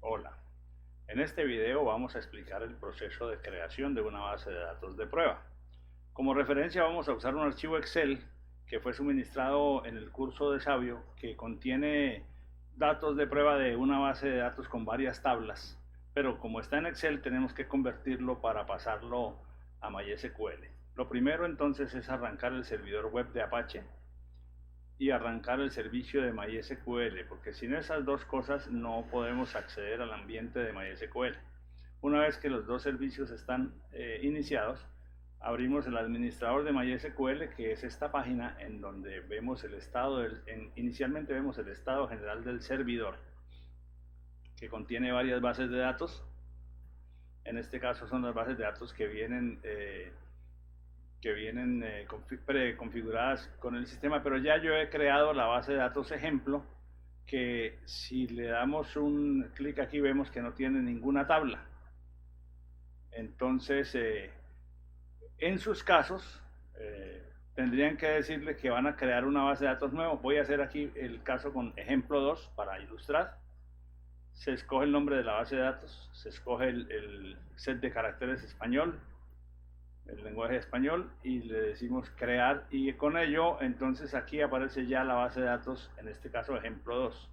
Hola, en este video vamos a explicar el proceso de creación de una base de datos de prueba. Como referencia vamos a usar un archivo Excel que fue suministrado en el curso de Sabio que contiene datos de prueba de una base de datos con varias tablas, pero como está en Excel tenemos que convertirlo para pasarlo a MySQL. Lo primero entonces es arrancar el servidor web de Apache y arrancar el servicio de MySQL, porque sin esas dos cosas no podemos acceder al ambiente de MySQL. Una vez que los dos servicios están iniciados, abrimos el administrador de MySQL, que es esta página en donde vemos el estado inicialmente vemos el estado general del servidor, que contiene varias bases de datos. En este caso son las bases de datos que vienen preconfiguradas con el sistema, pero ya yo he creado la base de datos ejemplo, que si le damos un clic aquí vemos que no tiene ninguna tabla. Entonces, en sus casos, tendrían que decirle que van a crear una base de datos nueva. Voy a hacer aquí el caso con ejemplo 2 para ilustrar. Se escoge el nombre de la base de datos, se escoge el set de caracteres español, el lenguaje español, y le decimos crear, y con ello entonces aquí aparece ya la base de datos, en este caso ejemplo 2.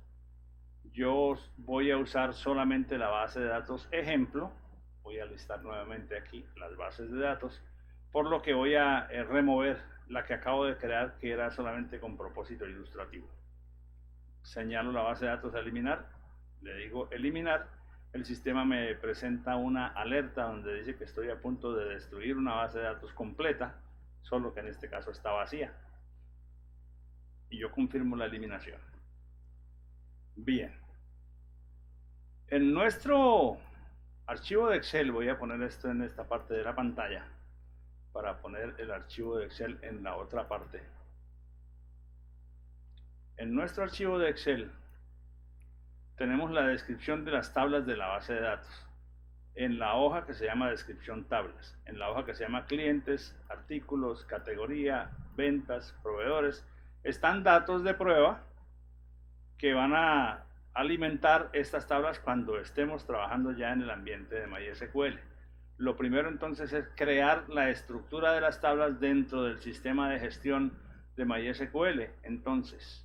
Yo voy a usar solamente la base de datos ejemplo. Voy a listar nuevamente aquí las bases de datos, por lo que voy a remover la que acabo de crear, que era solamente con propósito ilustrativo. Señalo la base de datos a eliminar, le digo eliminar. El sistema me presenta una alerta donde dice que estoy a punto de destruir una base de datos completa, solo que en este caso está vacía. Y yo confirmo la eliminación. Bien. En nuestro archivo de Excel, voy a poner esto en esta parte de la pantalla para poner el archivo de Excel en la otra parte. En nuestro archivo de Excel tenemos la descripción de las tablas de la base de datos en la hoja que se llama descripción tablas, en la hoja que se llama clientes, artículos, categoría, ventas, proveedores, están datos de prueba que van a alimentar estas tablas cuando estemos trabajando ya en el ambiente de MySQL. Lo primero entonces es crear la estructura de las tablas dentro del sistema de gestión de MySQL. Entonces,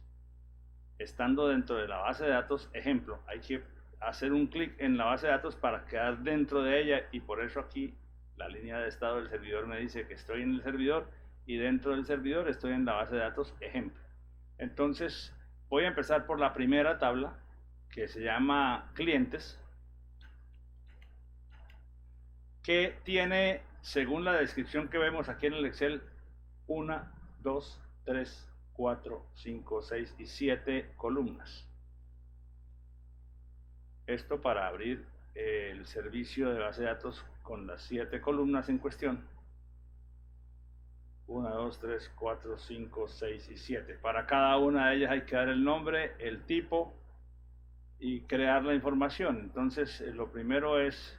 estando dentro de la base de datos, ejemplo, hay que hacer un clic en la base de datos para quedar dentro de ella, y por eso aquí la línea de estado del servidor me dice que estoy en el servidor, y dentro del servidor estoy en la base de datos ejemplo. Entonces voy a empezar por la primera tabla, que se llama clientes, que tiene, según la descripción que vemos aquí en el Excel, 1, 2, 3, 4, 5, 6 y 7 columnas. Esto para abrir el servicio de base de datos con las 7 columnas en cuestión. 1, 2, 3, 4, 5, 6 y 7. Para cada una de ellas hay que dar el nombre, el tipo y crear la información. Entonces, lo primero es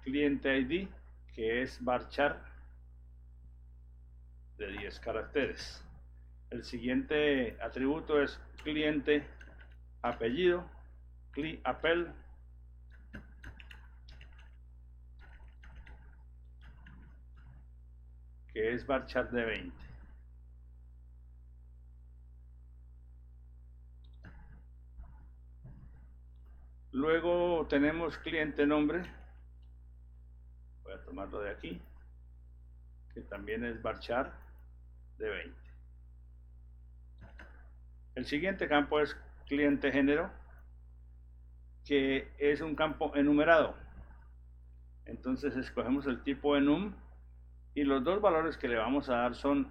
cliente ID, que es varchar de 10 caracteres. El siguiente atributo es cliente apellido, CliAppel, que es varchar de 20. Luego tenemos cliente nombre, voy a tomarlo de aquí, que también es varchar de 20. El siguiente campo es cliente género, que es un campo enumerado. Entonces escogemos el tipo enum, y los dos valores que le vamos a dar son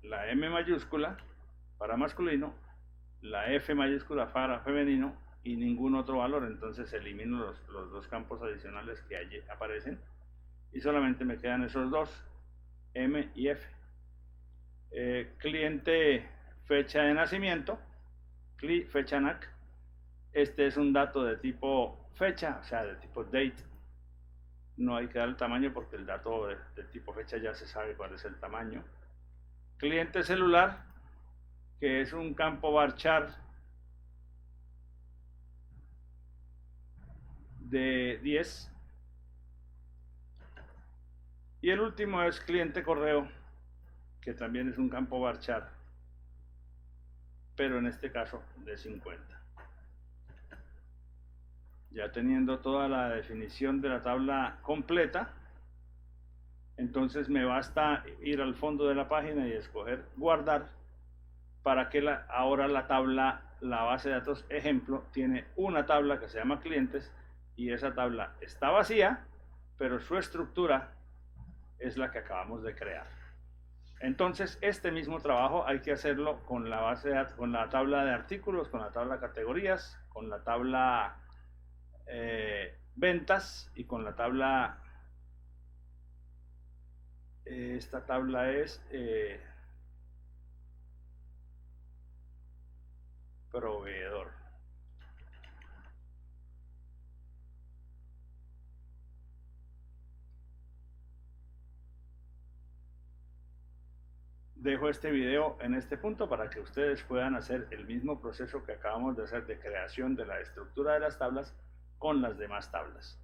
la M mayúscula para masculino, la F mayúscula para femenino, y ningún otro valor. Entonces elimino los dos campos adicionales que allí aparecen y solamente me quedan esos dos, M y F. Cliente fecha de nacimiento, CLI fechanac. Este es un dato de tipo fecha, o sea, de tipo date. No hay que dar el tamaño porque el dato de tipo fecha ya se sabe cuál es el tamaño. Cliente celular, que es un campo varchar de 10. Y el último es cliente correo, que también es un campo varchar, pero en este caso de 50. Ya teniendo toda la definición de la tabla completa, entonces me basta ir al fondo de la página y escoger guardar, para que ahora la tabla, la base de datos ejemplo, tiene una tabla que se llama clientes, y esa tabla está vacía, pero su estructura es la que acabamos de crear. Entonces este mismo trabajo hay que hacerlo con la base de datos, con la tabla de artículos, con la tabla de categorías, con la tabla ventas y con la tabla, esta tabla es proveedor. Dejo este video en este punto para que ustedes puedan hacer el mismo proceso que acabamos de hacer de creación de la estructura de las tablas con las demás tablas.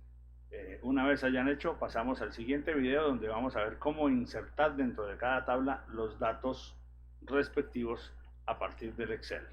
Una vez hayan hecho, pasamos al siguiente video donde vamos a ver cómo insertar dentro de cada tabla los datos respectivos a partir del Excel.